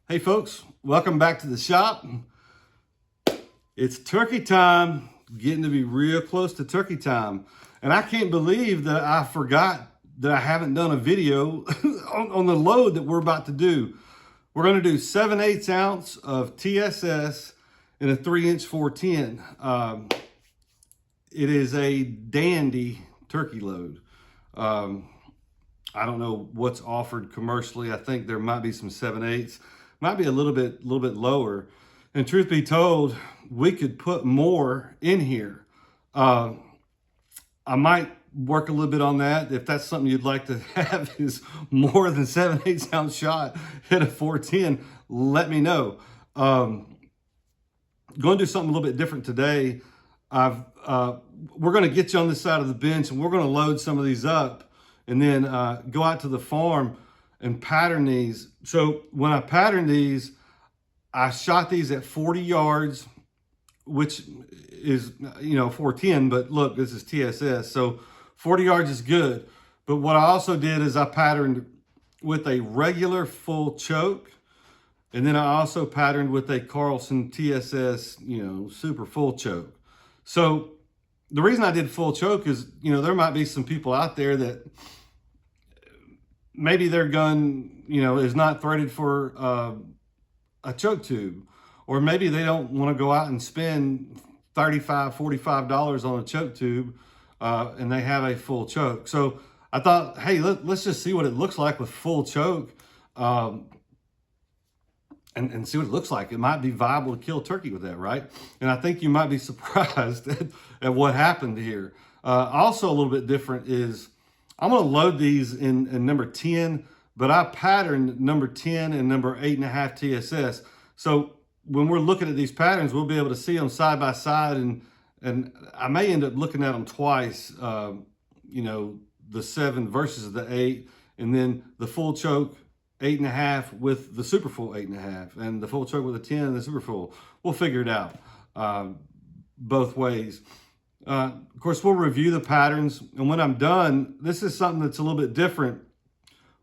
Hey folks, welcome back to the shop. It's turkey time, getting to be real close to turkey time. And I can't believe that I forgot that I haven't done a video on the load that we're about to do. We're gonna do 7/8 ounce of TSS in a 3-inch 410. It is a dandy turkey load. I don't know what's offered commercially. I think there might be some 7/8s. Might be a little bit lower. And truth be told, we could put more in here. I might work a little bit on that. If that's something you'd like to have is more than 7/8 ounce shot in a 410, let me know. Going to do something a little bit different today. We're going to get you on this side of the bench and we're going to load some of these up and then go out to the farm and pattern these. So when I pattern these, I shot these at 40 yards, which is, 410, but look, this is TSS. So 40 yards is good. But what I also did is I patterned with a regular full choke. And then I also patterned with a Carlson TSS, super full choke. So the reason I did full choke is, there might be some people out there that maybe their gun, is not threaded for a choke tube, or maybe they don't want to go out and spend $35, $45 on a choke tube, and they have a full choke. So I thought, hey, let's just see what it looks like with full choke, and see what it looks like. It might be viable to kill turkey with that, right? And I think you might be surprised at what happened here. Also a little bit different is I'm gonna load these in number 10, but I patterned number 10 and number 8.5 TSS. So when we're looking at these patterns, we'll be able to see them side by side, and I may end up looking at them twice, the 7 versus the 8, and then the full choke 8.5 with the super full 8.5, and the full choke with a 10 and the super full. We'll figure it out both ways. Of course, we'll review the patterns, and when I'm done, this is something that's a little bit different.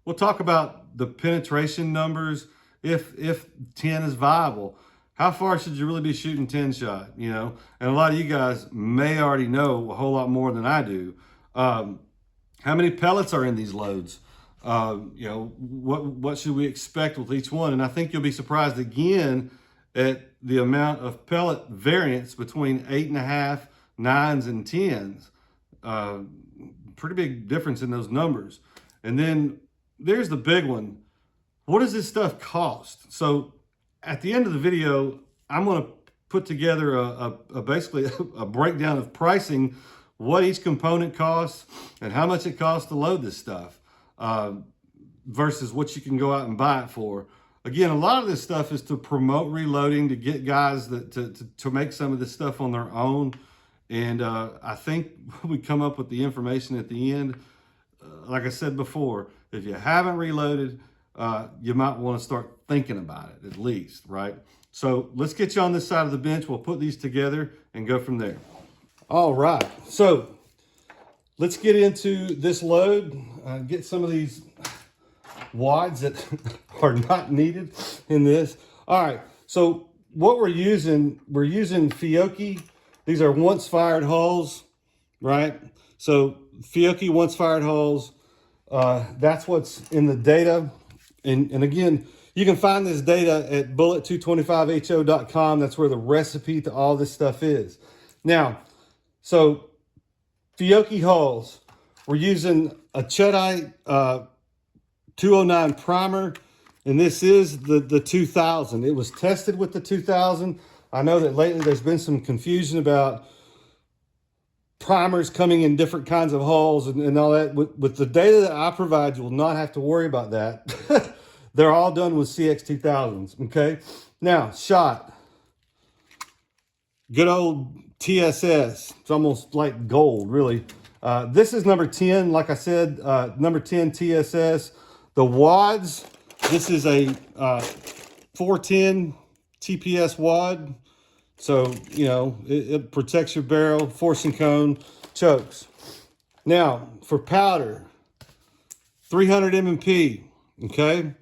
We'll talk about the penetration numbers, if 10 is viable. How far should you really be shooting 10 shot, And a lot of you guys may already know a whole lot more than I do. How many pellets are in these loads? What should we expect with each one? And I think you'll be surprised again at the amount of pellet variance between 8.5, 9s, and 10s. Pretty big difference in those numbers. And then there's the big one. What does this stuff cost? So at the end of the video, I'm going to put together basically a breakdown of pricing, what each component costs and how much it costs to load this stuff versus what you can go out and buy it for. Again, a lot of this stuff is to promote reloading, to get guys to make some of this stuff on their own. And I think we come up with the information at the end. Like I said before, if you haven't reloaded, you might want to start thinking about it at least, right? So let's get you on this side of the bench. We'll put these together and go from there. All right, so let's get into this load, get some of these wads that are not needed in this. All right, so what we're using Fiocchi. These are once fired hulls, right? So Fiocchi once fired hulls, that's what's in the data. And again, you can find this data at bullet225ho.com. That's where the recipe to all this stuff is. Now, so Fiocchi hulls, we're using a Cheddite 209 primer, and this is the 2000. It was tested with the 2000. I know that lately there's been some confusion about primers coming in different kinds of hulls and all that. With the data that I provide, you will not have to worry about that. They're all done with CX 2000s, okay? Now, shot. Good old TSS. It's almost like gold, really. This is number 10, like I said, number 10 TSS. The wads, this is a 410 TPS wad. So, it protects your barrel, forcing cone, chokes. Now, for powder, 300 M&P, okay? And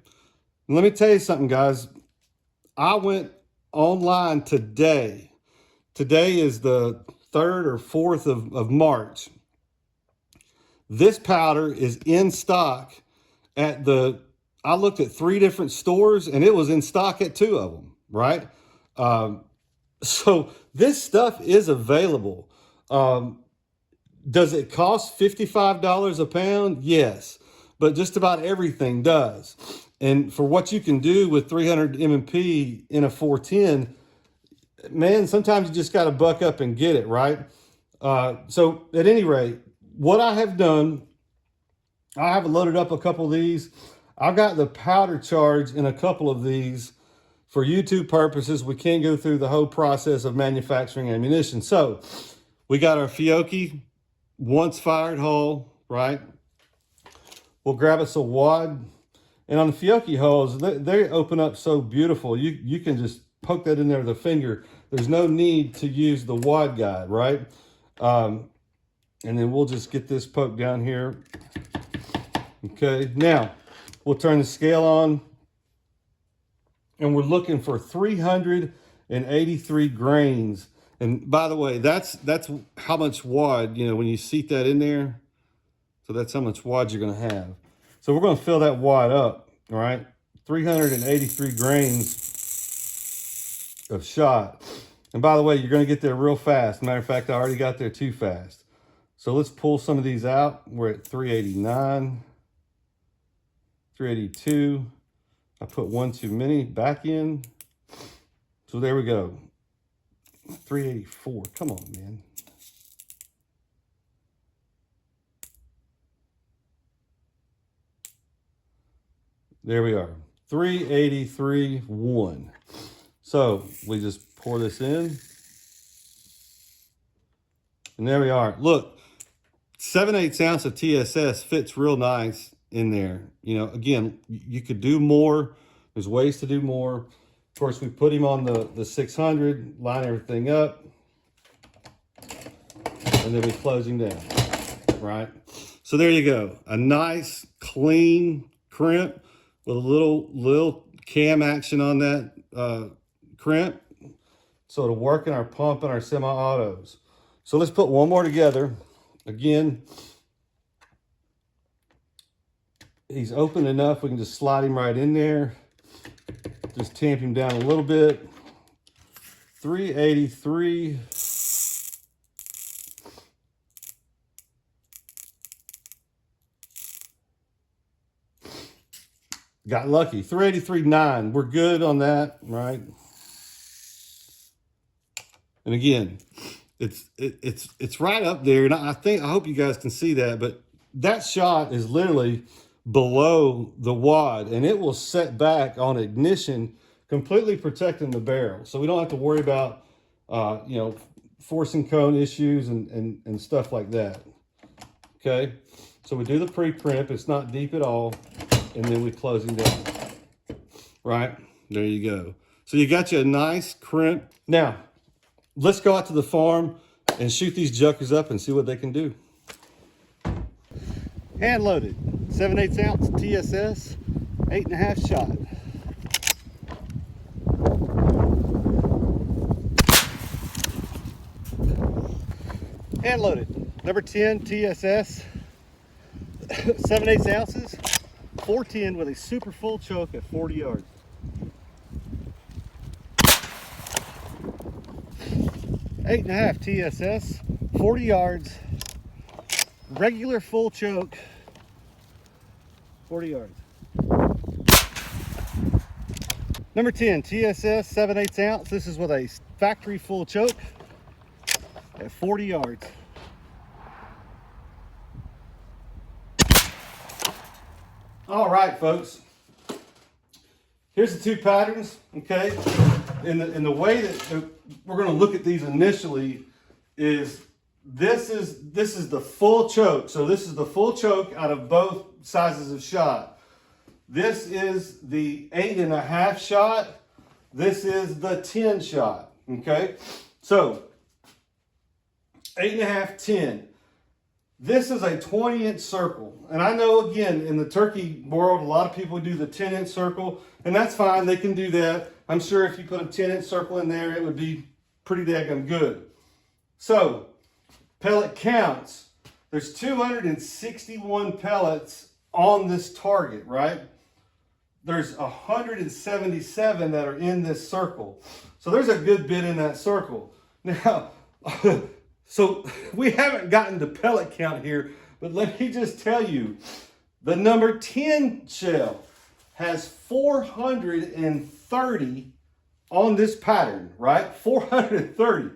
let me tell you something, guys. I went online today. Today is the 3rd or 4th of March. This powder is in stock at I looked at 3 different stores and it was in stock at 2 of them, right? So this stuff is available. Does it cost $55 a pound? Yes, but just about everything does. And for what you can do with 300 MMP in a 410, man, sometimes you just got to buck up and get it, right? So at any rate, what I have done, I have loaded up a couple of these. I've got the powder charge in a couple of these. For YouTube purposes, we can't go through the whole process of manufacturing ammunition. So we got our Fiocchi once fired hull, right? We'll grab us a wad. And on the Fiocchi hulls, they open up so beautiful. You can just poke that in there with a finger. There's no need to use the wad guide, right? And then we'll just get this poked down here. Okay, now we'll turn the scale on. And we're looking for 383 grains. And by the way, that's how much wad, you know, when you seat that in there. So that's how much wad you're going to have. So we're going to fill that wad up, all right? 383 grains of shot. And by the way, you're going to get there real fast. Matter of fact, I already got there too fast. So let's pull some of these out. We're at 389, 382. I put one too many back in. So there we go. 384. Come on, man. There we are. 383.1. So we just pour this in. And there we are. Look, 7/8 ounce of TSS fits real nice in there. You know, again, you could do more. There's ways to do more. Of course, we put him on the 600, line everything up, and then we close him down, right? So there you go. A nice, clean crimp with a little cam action on that crimp. So it'll work in our pump and our semi-autos. So let's put one more together. Again, he's open enough, we can just slide him right in there. Just tamp him down a little bit. 383. Got lucky. 383.9. We're good on that, right? And again, it's right up there. And I hope you guys can see that, but that shot is literally below the wad, and it will set back on ignition, completely protecting the barrel. So we don't have to worry about, you know, forcing cone issues and stuff like that. Okay, so we do the pre-crimp. It's not deep at all, and then we close him down. Right, there you go. So you got you a nice crimp. Now, let's go out to the farm and shoot these juckers up and see what they can do. Hand loaded, 7/8 ounce TSS, 8.5 shot. Hand loaded, number 10 TSS, 7/8 ounces, 410 with a super full choke at 40 yards. Eight and a half TSS, 40 yards, regular full choke, 40 yards. Number 10 TSS, 7/8 ounce. This is with a factory full choke at 40 yards. All right, folks. Here's the two patterns, okay? In the way that we're going to look at these initially is this is the full choke. So this is the full choke out of both sizes of shot. This is the 8.5 shot. This is the 10 shot, okay? So 8.5, 10. This is a 20-inch circle. And I know, again, in the turkey world, a lot of people do the 10-inch circle. And that's fine, they can do that. I'm sure if you put a 10-inch circle in there, it would be pretty daggone good. So, pellet counts. There's 261 pellets on this target, right? There's 177 that are in this circle. So there's a good bit in that circle. Now, so we haven't gotten to pellet count here, but let me just tell you, the number 10 shell has 430 on this pattern, right? 430.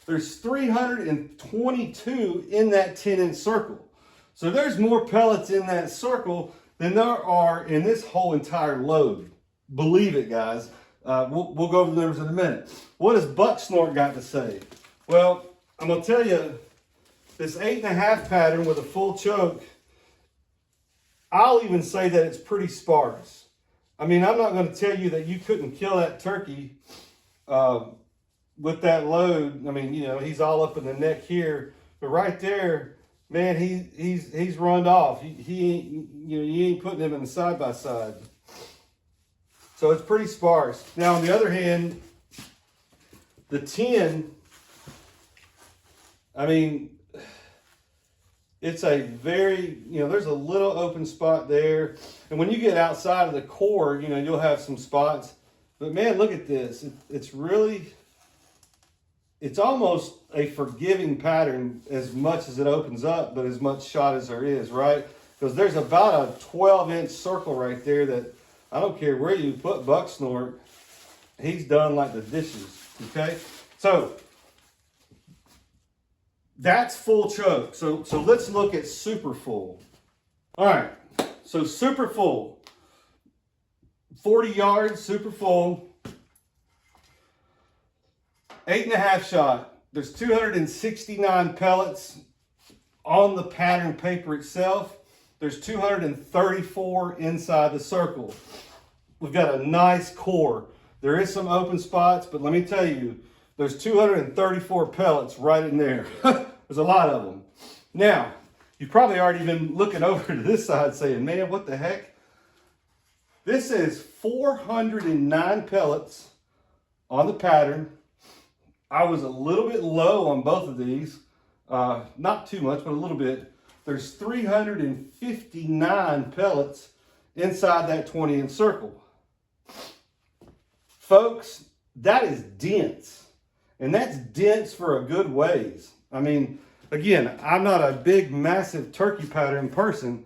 There's 322 in that 10-inch circle. So there's more pellets in that circle than there are in this whole entire load. Believe it, guys. We'll go over the numbers in a minute. What does Bucksnort got to say? Well, I'm going to tell you, this 8.5 pattern with a full choke, I'll even say that it's pretty sparse. I mean, I'm not going to tell you that you couldn't kill that turkey with that load. I mean, you know, he's all up in the neck here, but right there, man, he's runned off. He ain't, you know, you ain't putting him in the side by side. So it's pretty sparse. Now, on the other hand, the 10, I mean, it's a very, you know, there's a little open spot there. And when you get outside of the core, you know, you'll have some spots. But man, look at this. It's really, it's almost a forgiving pattern as much as it opens up, but as much shot as there is, right? Because there's about a 12-inch circle right there that I don't care where you put Bucksnort, he's done like the dishes, okay? So that's full choke. So let's look at super full. All right, so super full, 40 yards, super full, 8.5 shot. There's 269 pellets on the pattern paper itself. There's 234 inside the circle. We've got a nice core. There is some open spots, but let me tell you, there's 234 pellets right in there. There's a lot of them. Now, you've probably already been looking over to this side saying, man, what the heck? This is 409 pellets on the pattern. I was a little bit low on both of these. Not too much, but a little bit. There's 359 pellets inside that 20-inch circle. Folks, that is dense. And that's dense for a good ways. I mean, again, I'm not a big, massive turkey pattern person.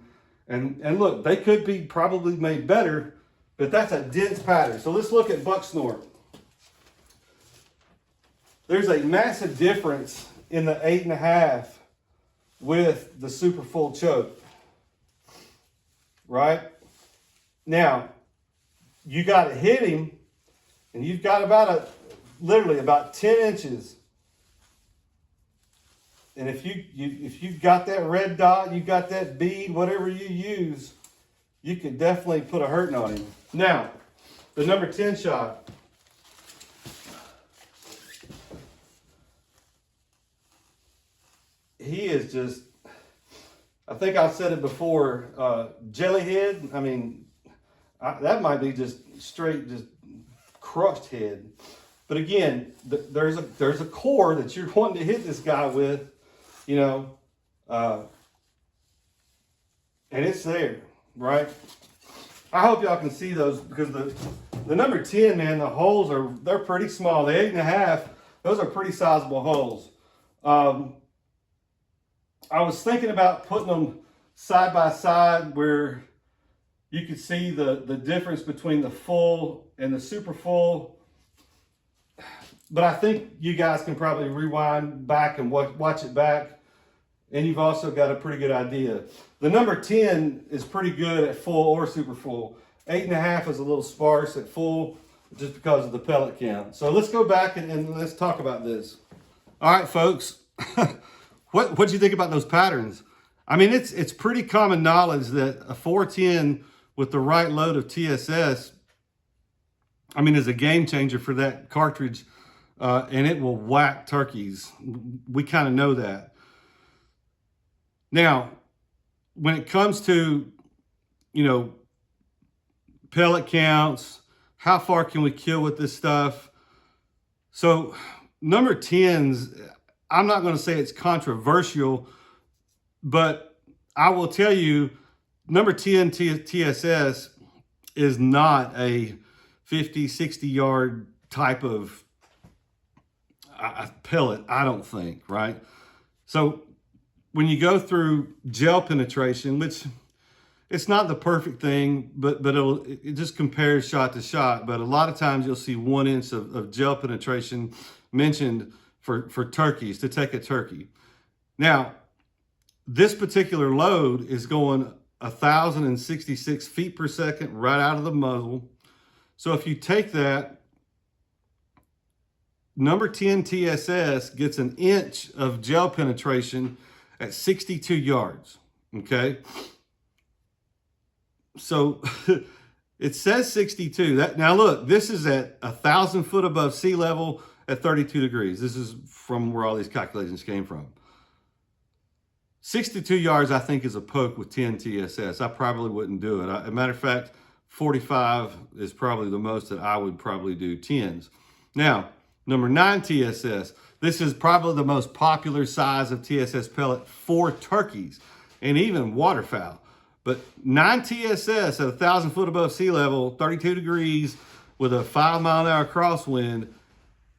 And look, they could be probably made better, but that's a dense pattern. So let's look at Bucksnort. There's a massive difference in the 8.5 with the super full choke, right? Now, you got to hit him, and you've got literally about 10 inches. And if you've got that red dot, you got that bead, whatever you use, you could definitely put a hurting on him. Now, the number 10 shot. He is just, I think I've said it before, jellyhead. I mean, that might be just straight, just crushed head. But again, there's a core that you're wanting to hit this guy with, you know, and it's there, right? I hope y'all can see those, because the number 10, man, the holes they're pretty small. The 8.5, those are pretty sizable holes. I was thinking about putting them side by side where you could see the difference between the full and the super full. But I think you guys can probably rewind back and watch it back. And you've also got a pretty good idea. The number 10 is pretty good at full or super full. 8.5 is a little sparse at full just because of the pellet count. So let's go back and let's talk about this. All right, folks. What do you think about those patterns? I mean, it's pretty common knowledge that a 410 with the right load of TSS, I mean, is a game changer for that cartridge, and it will whack turkeys. We kind of know that. Now, when it comes to, you know, pellet counts, how far can we kill with this stuff? So number 10s, I'm not going to say it's controversial, but I will tell you number 10 TSS is not a 50, 60 yard type of pellet, I don't think, right? So when you go through gel penetration, which it's not the perfect thing, but it just compares shot to shot. But a lot of times you'll see 1 inch of gel penetration mentioned for turkeys, to take a turkey. Now, this particular load is going 1,066 feet per second right out of the muzzle. So if you take that, number 10 TSS gets 1 inch of gel penetration at 62 yards, okay? So it says 62. Now look, this is at 1,000 foot above sea level at 32 degrees. This is from where all these calculations came from. 62 yards, I think, is a poke with 10 TSS. I probably wouldn't do it. As a matter of fact, 45 is probably the most that I would probably do 10s. Now, number 9 TSS. This is probably the most popular size of TSS pellet for turkeys and even waterfowl. But 9 TSS at 1,000 foot above sea level, 32 degrees, with a 5 mile an hour crosswind,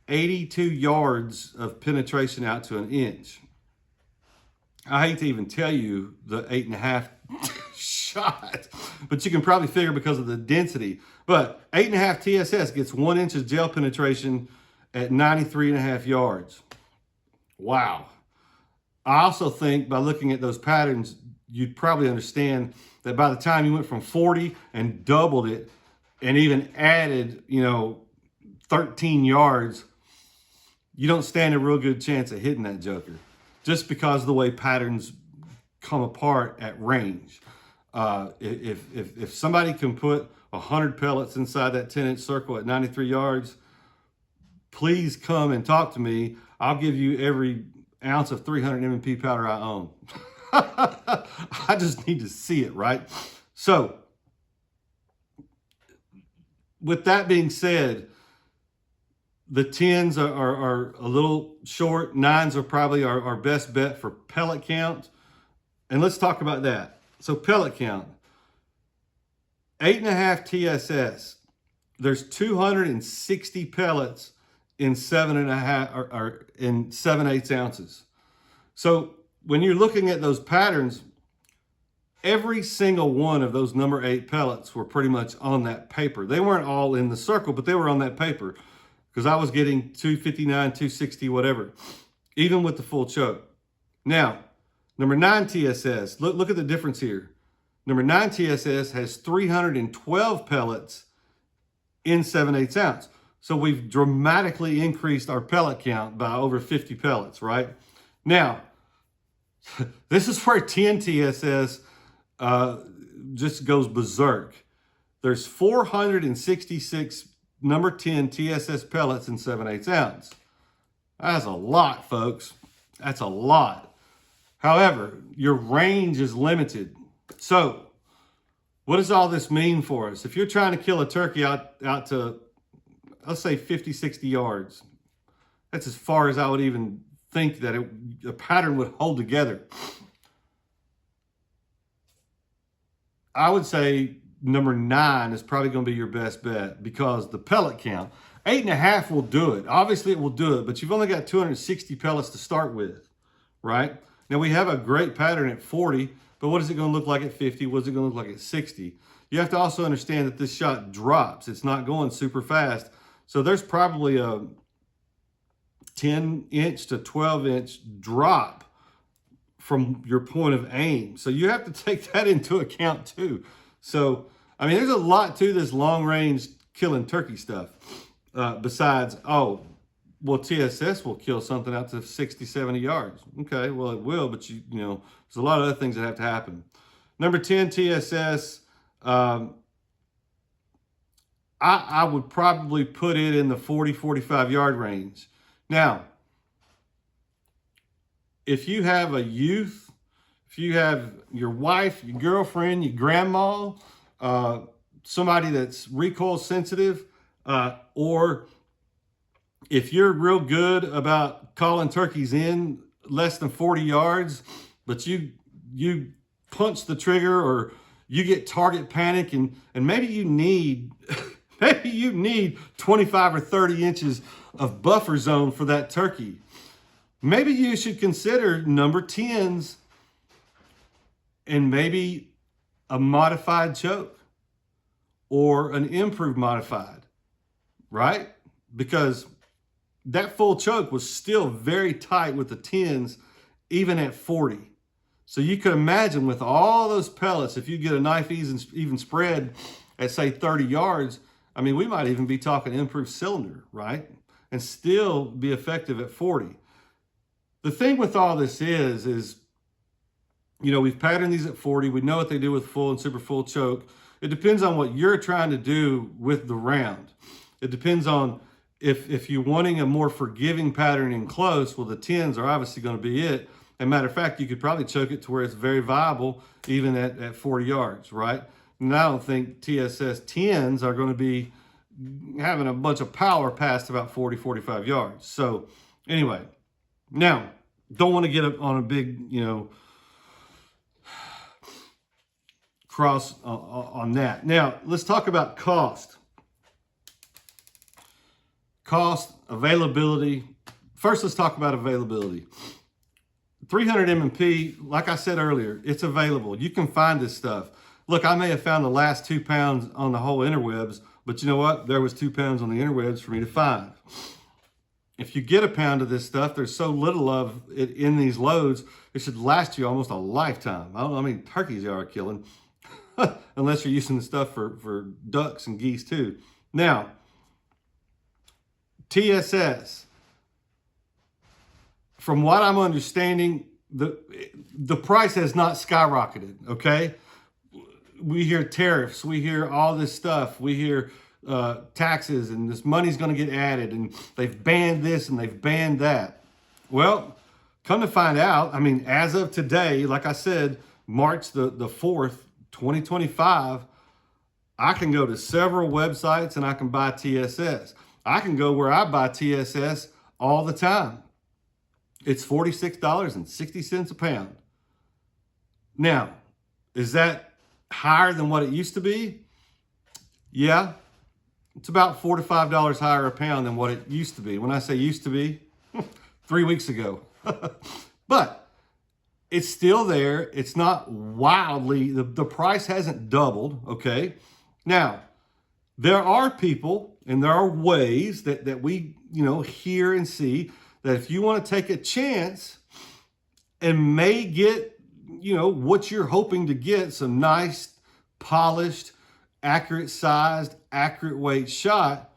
82 yards of penetration out to 1 inch. I hate to even tell you the 8.5 shot, but you can probably figure because of the density. But 8.5 TSS gets 1 inch of gel penetration at 93.5 yards. Wow. I also think by looking at those patterns, you'd probably understand that by the time you went from 40 and doubled it and even added, 13 yards, you don't stand a real good chance of hitting that joker just because of the way patterns come apart at range. If somebody can put 100 pellets inside that 10-inch circle at 93 yards, please come and talk to me. I'll give you every ounce of 300 M&P powder I own. I just need to see it, right? So, with that being said, the 10s are a little short. 9s are probably our best bet for pellet count. And let's talk about that. So pellet count. 8.5 TSS. There's 260 pellets in 7.5 or in 7/8 ounces. So when you're looking at those patterns, every single one of those number 8 pellets were pretty much on that paper. They weren't all in the circle, but they were on that paper because I was getting 259, 260, whatever, even with the full choke. Now, number 9 TSS, look at the difference here. Number 9 TSS has 312 pellets in 7/8 ounce. So we've dramatically increased our pellet count by over 50 pellets, right? Now, this is where 10 TSS just goes berserk. There's 466 number 10 TSS pellets in 7/8 ounce. That's a lot, folks. That's a lot. However, your range is limited. So, what does all this mean for us? If you're trying to kill a turkey out to, let's say 50, 60 yards, that's as far as I would even think that a pattern would hold together. I would say number 9 is probably going to be your best bet because the pellet count, 8.5 will do it. Obviously it will do it, but you've only got 260 pellets to start with, right? Now we have a great pattern at 40, but what is it going to look like at 50? What is it going to look like at 60? You have to also understand that this shot drops. It's not going super fast. So there's probably a 10-inch to 12-inch drop from your point of aim. So you have to take that into account too. So, I mean, there's a lot to this long-range killing turkey stuff. Besides, well, TSS will kill something out to 60, 70 yards. Okay, well, it will, but you know, there's a lot of other things that have to happen. Number 10 TSS, I would probably put it in the 40, 45 yard range. Now, if you have a youth, if you have your wife, your girlfriend, your grandma, somebody that's recoil sensitive, Or if you're real good about calling turkeys in less than 40 yards, but you punch the trigger, or you get target panic, and maybe you need maybe you need 25 or 30 inches of buffer zone for that turkey. Maybe you should consider number 10s and maybe a modified choke or an improved modified, right? Because that full choke was still very tight with the 10s, even at 40. So you could imagine with all those pellets, if you get a knife even spread at say 30 yards, I mean, we might even be talking improved cylinder, right? And still be effective at 40. The thing with all this is, you know, we've patterned these at 40. We know what they do with full and super full choke. It depends on what you're trying to do with the round. It depends on if you're wanting a more forgiving pattern in close, well, the 10s are obviously going to be it. As a matter of fact, you could probably choke it to where it's very viable even at 40 yards, right? And I don't think TSS 10s are going to be having a bunch of power past about 40, 45 yards. So anyway, now, don't want to get on a big, you know, cross on that. Now, let's talk about cost. Cost, availability. First, let's talk about availability. 300 M&P, like I said earlier, it's available. You can find this stuff. Look, I may have found the last 2 pounds on the whole interwebs, but you know what? There was 2 pounds on the interwebs for me to find. If you get a pound of this stuff, there's so little of it in these loads, it should last you almost a lifetime. I don't know how many turkeys you are killing, unless you're using the stuff for ducks and geese too. Now, TSS, from what I'm understanding, the price has not skyrocketed, okay? We hear tariffs, we hear all this stuff, we hear taxes, and this money's going to get added, and they've banned this and they've banned that. Well, come to find out, I mean, as of today, like I said, March the 4th, 2025, I can go to several websites and I can buy TSS. I can go where I buy TSS all the time. It's $46.60 a pound. Now, is that higher than what it used to be? Yeah, it's about $4 to $5 higher a pound than what it used to be. When I say used to be, 3 weeks ago. But it's still there. It's not wildly, the price hasn't doubled, okay? Now, there are people and there are ways that we, you know, hear and see that if you want to take a chance and may get, you know, what you're hoping to get, some nice, polished, accurate sized, accurate weight shot,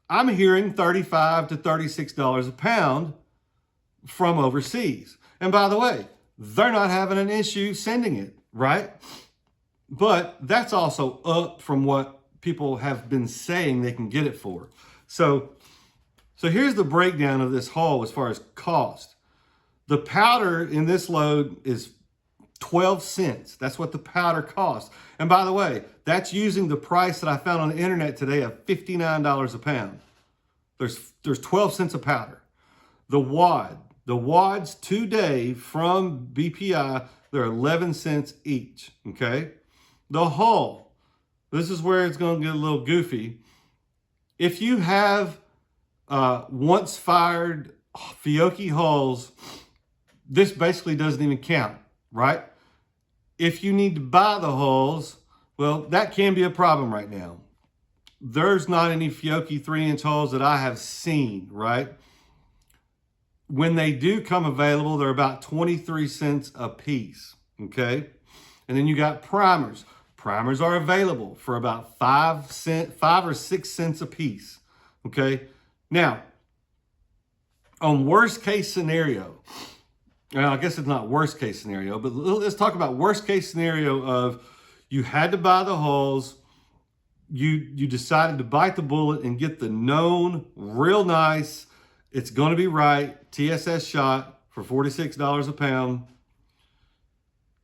I'm hearing $35 to $36 a pound from overseas. And by the way, they're not having an issue sending it, right? But that's also up from what people have been saying they can get it for. So here's the breakdown of this haul as far as cost. The powder in this load is 12 cents. That's what the powder costs. And by the way, that's using the price that I found on the internet today of $59 a pound. There's 12 cents of powder. The wads today from BPI, they're 11 cents each, okay? The hull, this is where it's going to get a little goofy. If you have once fired Fiocchi hulls, this basically doesn't even count, right? If you need to buy the hulls, well, that can be a problem right now. There's not any Fiocchi 3-inch hulls that I have seen, right? When they do come available, they're about 23 cents a piece, okay? And then you got primers. Primers are available for about 5 or 6 cents a piece, okay? Now, on worst case scenario, well, I guess it's not worst case scenario, but let's talk about worst case scenario of you had to buy the hulls, you decided to bite the bullet and get the known, real nice, it's going to be right, TSS shot for $46 a pound.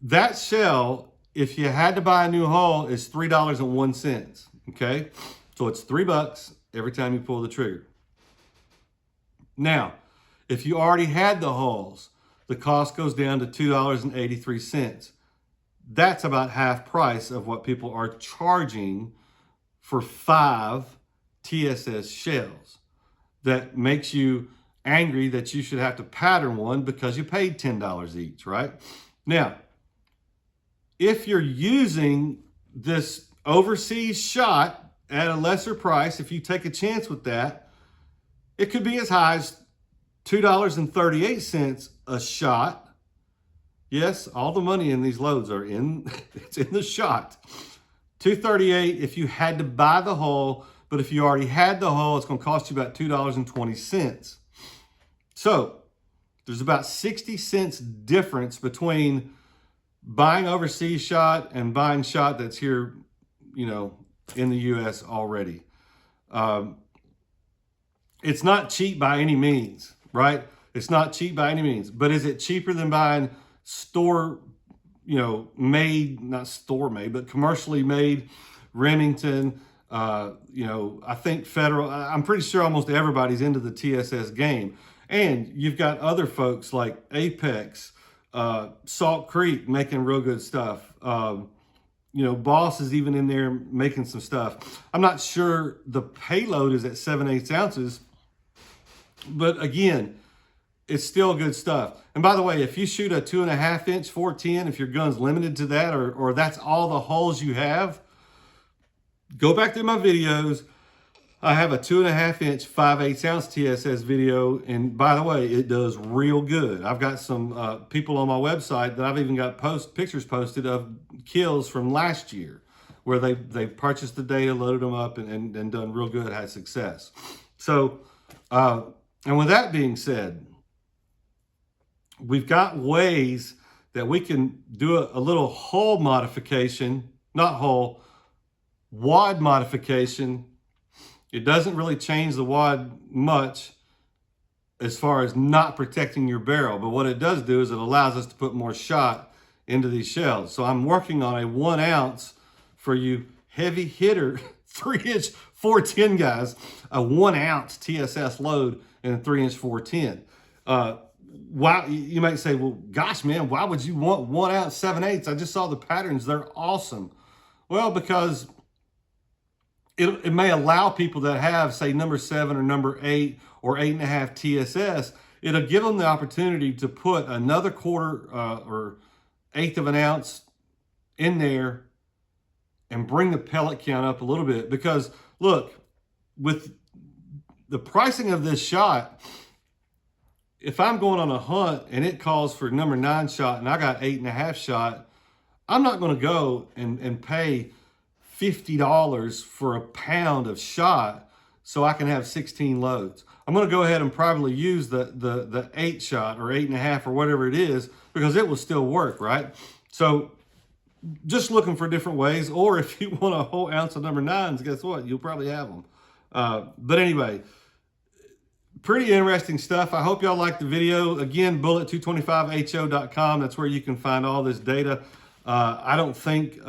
That shell, if you had to buy a new hull, is $3.01, okay? So it's $3 every time you pull the trigger. Now, if you already had the hulls, the cost goes down to $2.83. That's about half price of what people are charging for 5 TSS shells. That makes you angry that you should have to pattern one because you paid $10 each, right? Now, if you're using this overseas shot at a lesser price, if you take a chance with that, it could be as high as $2.38 a shot. Yes, all the money in these loads are in, it's in the shot. $2.38 if you had to buy the hull, but if you already had the hull, it's going to cost you about $2.20. So there's about 60 cents difference between buying overseas shot and buying shot that's here, you know, in the U.S. already. It's not cheap by any means, right? It's not cheap by any means, but is it cheaper than buying store, you know, made, not store made, but commercially made Remington? You know, I think Federal, I'm pretty sure almost everybody's into the TSS game. And you've got other folks like Apex, Salt Creek making real good stuff. You know, Boss is even in there making some stuff. I'm not sure the payload is at 7/8 ounces, but again, it's still good stuff. And by the way, if you shoot a 2.5 inch 410, if your gun's limited to that, or that's all the holes you have, go back to my videos. I have a 2.5 inch 5/8 ounce TSS video. And by the way, it does real good. I've got some people on my website that I've even got pictures posted of kills from last year where they purchased the data, loaded them up and done real good, had success. So, and with that being said, we've got ways that we can do a little hull modification, not hull, wad modification. It doesn't really change the wad much as far as not protecting your barrel, but what it does do is it allows us to put more shot into these shells. So I'm working on a 1 ounce for you heavy hitter 3-inch 410 guys, a 1 ounce TSS load in a 3-inch 410. Why, you might say, well, gosh, man, why would you want 1 ounce 7/8? I just saw the patterns. They're awesome. Well, because it may allow people that have, say, number 7 or number 8 or 8.5 TSS, it'll give them the opportunity to put another 1/4 or 1/8 of an ounce in there and bring the pellet count up a little bit. Because look, with the pricing of this shot, if I'm going on a hunt and it calls for number 9 shot and I got 8.5 shot, I'm not going to go and pay $50 for a pound of shot so I can have 16 loads. I'm going to go ahead and probably use the 8 shot or 8.5 or whatever it is, because it will still work, right? So just looking for different ways. Or if you want a whole ounce of number 9s, guess what? You'll probably have them. But anyway, pretty interesting stuff. I hope y'all liked the video. Again, bullet225ho.com. That's where you can find all this data. I don't think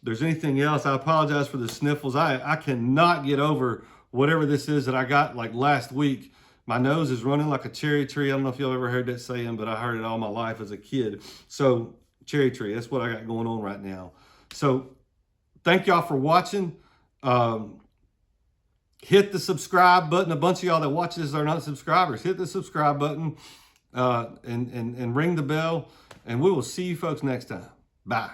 there's anything else. I apologize for the sniffles. I cannot get over whatever this is that I got like last week. My nose is running like a cherry tree. I don't know if y'all ever heard that saying, but I heard it all my life as a kid. So cherry tree, that's what I got going on right now. So thank y'all for watching. Hit the subscribe button. A bunch of y'all that watch this are not subscribers. Hit the subscribe button and ring the bell. And we will see you folks next time. Bye.